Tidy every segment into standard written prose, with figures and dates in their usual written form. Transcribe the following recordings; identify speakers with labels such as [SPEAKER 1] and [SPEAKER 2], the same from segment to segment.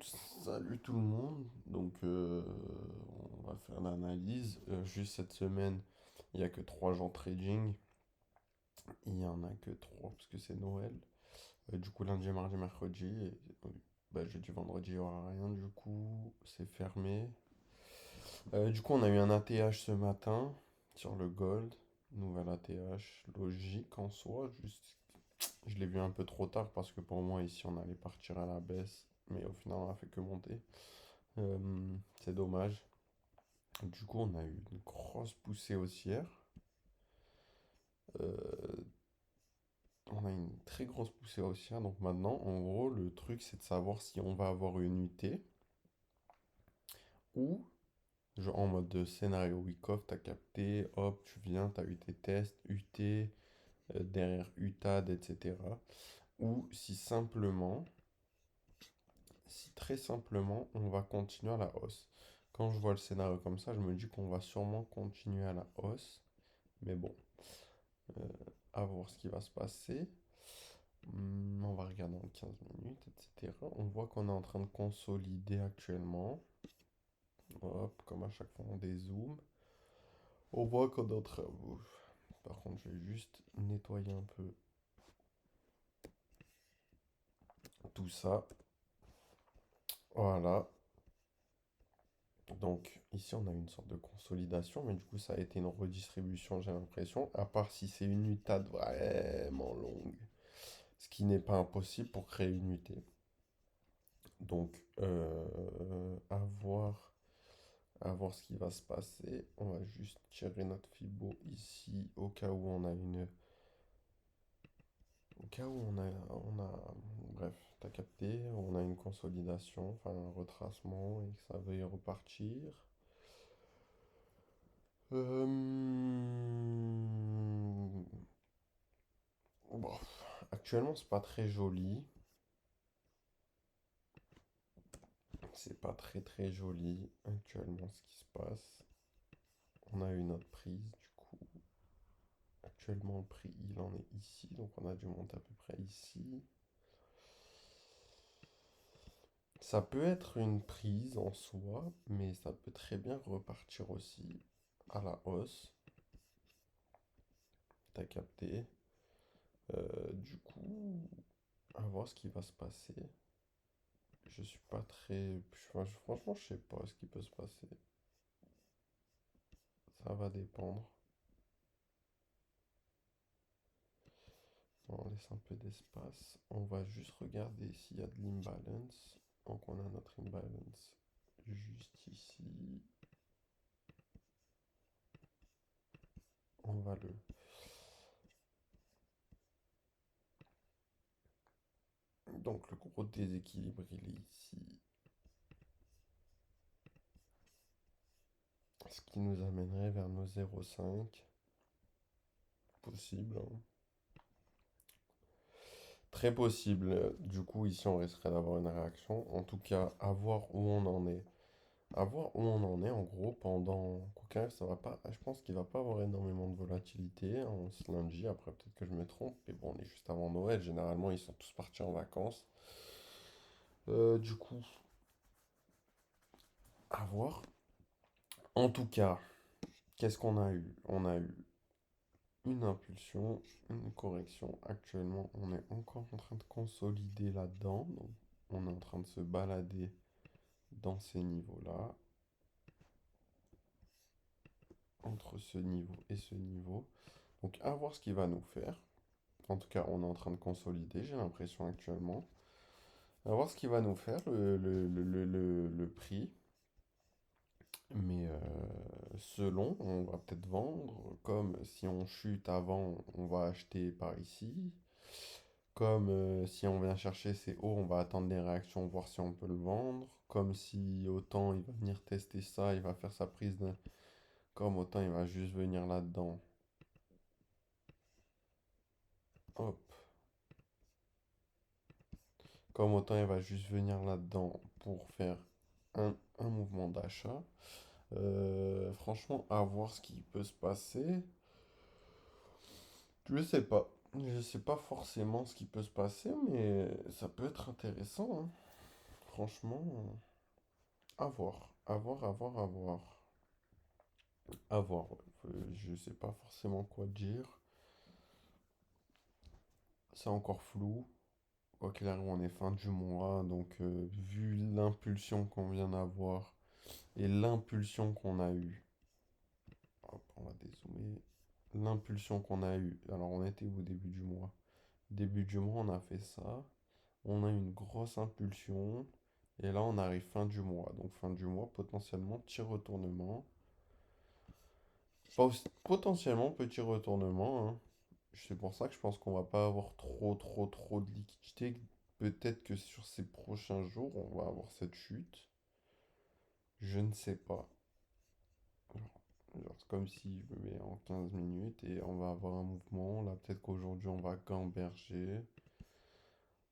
[SPEAKER 1] Salut tout le monde. On va faire l'analyse. Juste cette semaine, il n'y a que 3 jours de trading. Il n'y en a que 3 parce que c'est Noël. Du coup, lundi, mardi, mercredi. Jeudi, vendredi, il n'y aura rien. Du coup, c'est fermé. Du coup, on a eu un ATH ce matin sur le Gold. Nouvel ATH, logique en soi. Juste, je l'ai vu un peu trop tard parce que pour moi, ici, on allait partir à la baisse. Mais au final, on a fait que monter. C'est dommage. Du coup, on a eu une grosse poussée haussière. Euh, on a une très grosse poussée haussière. Donc maintenant, en gros, le truc, c'est de savoir si on va avoir une UT ou, genre en mode de scénario week-off, t'as capté, hop, tu viens, t'as eu tes tests, UT, derrière UTAD, etc. Ou si très simplement, on va continuer à la hausse. Quand je vois le scénario comme ça, je me dis qu'on va sûrement continuer à la hausse. Mais bon, à voir ce qui va se passer. On va regarder en 15 minutes, etc. On voit qu'on est en train de consolider actuellement. Hop, comme à chaque fois on dézoome. On voit qu'on est en train... Ouf. Par contre, je vais juste nettoyer un peu tout ça. Voilà. Donc ici on a une sorte de consolidation, mais du coup ça a été une redistribution, j'ai l'impression. À part si c'est une UTAD vraiment longue. Ce qui n'est pas impossible pour créer une UT. Donc, à voir ce qui va se passer. On va juste tirer notre Fibo ici au cas où on a une. Au cas où bref, t'as capté, on a une consolidation, enfin un retracement et que ça veuille repartir. Euh, bon, actuellement, c'est pas très joli. C'est pas très très joli actuellement ce qui se passe. On a eu notre prise du coup. Actuellement, le prix, il en est ici, donc on a dû monter à peu près ici. Ça peut être une prise en soi, mais ça peut très bien repartir aussi à la hausse. T'as capté. Du coup, à voir ce qui va se passer. Je suis pas très... franchement, je sais pas ce qui peut se passer. Ça va dépendre. On laisse un peu d'espace. On va juste regarder s'il y a de l'imbalance. Donc on a notre imbalance juste ici. On va le... Donc le gros déséquilibre, il est ici. Ce qui nous amènerait vers nos 0,5. Possible, hein. Très possible. Du coup, ici, on risquerait d'avoir une réaction. En tout cas, à voir où on en est. À voir où on en est, en gros, pendant... Quoi qu'il arrive, ça va pas... Je pense qu'il va pas avoir énormément de volatilité en ce lundi. Après, peut-être que je me trompe. Mais bon, on est juste avant Noël. Généralement, ils sont tous partis en vacances. Du coup, à voir. En tout cas, qu'est-ce qu'on a eu? On a eu une impulsion, une correction. Actuellement, on est encore en train de consolider là-dedans. Donc, on est en train de se balader dans ces niveaux-là, entre ce niveau et ce niveau. Donc, à voir ce qu'il va nous faire. En tout cas, on est en train de consolider, j'ai l'impression actuellement. À voir ce qu'il va nous faire, le prix. Mais selon, on va peut-être vendre. Comme si on chute avant, on va acheter par ici. Comme si on vient chercher ces hauts, on va attendre les réactions, voir si on peut le vendre. Comme si autant il va venir tester ça, il va faire sa prise de... Comme autant il va juste venir là-dedans. Hop. Comme autant il va juste venir là-dedans pour faire un mouvement d'achat. Franchement, à voir ce qui peut se passer. Je sais pas. Je sais pas forcément ce qui peut se passer, mais ça peut être intéressant, hein. franchement, à voir, à voir, à voir, à voir. À voir, ouais. Je sais pas forcément quoi dire. C'est encore flou. Quoi qu'il arrive, on est fin du mois, donc vu l'impulsion qu'on vient d'avoir et l'impulsion qu'on a eue, hop, on va dézoomer. L'impulsion qu'on a eue. Alors, on était au début du mois. Début du mois, on a fait ça. On a une grosse impulsion. Et là, on arrive fin du mois. Donc, fin du mois, potentiellement, petit retournement. Potentiellement, petit retournement, hein. C'est pour ça que je pense qu'on va pas avoir trop, trop, trop de liquidité. Peut-être que sur ces prochains jours, on va avoir cette chute. Je ne sais pas. Genre, c'est comme si je me mets en 15 minutes et on va avoir un mouvement. Là, peut-être qu'aujourd'hui, on va gamberger.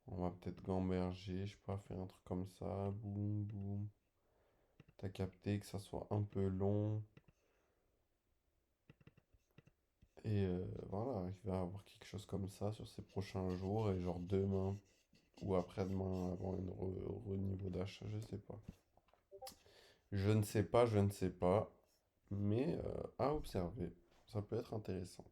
[SPEAKER 1] On va peut-être gamberger, je sais pas, faire un truc comme ça. Boum, boum. T'as capté que ça soit un peu long. Et voilà, il va y avoir quelque chose comme ça sur ces prochains jours. Et genre demain ou après-demain, avant une niveau d'achat, je sais pas. Je ne sais pas, je ne sais pas. Mais à observer. Ça peut être intéressant.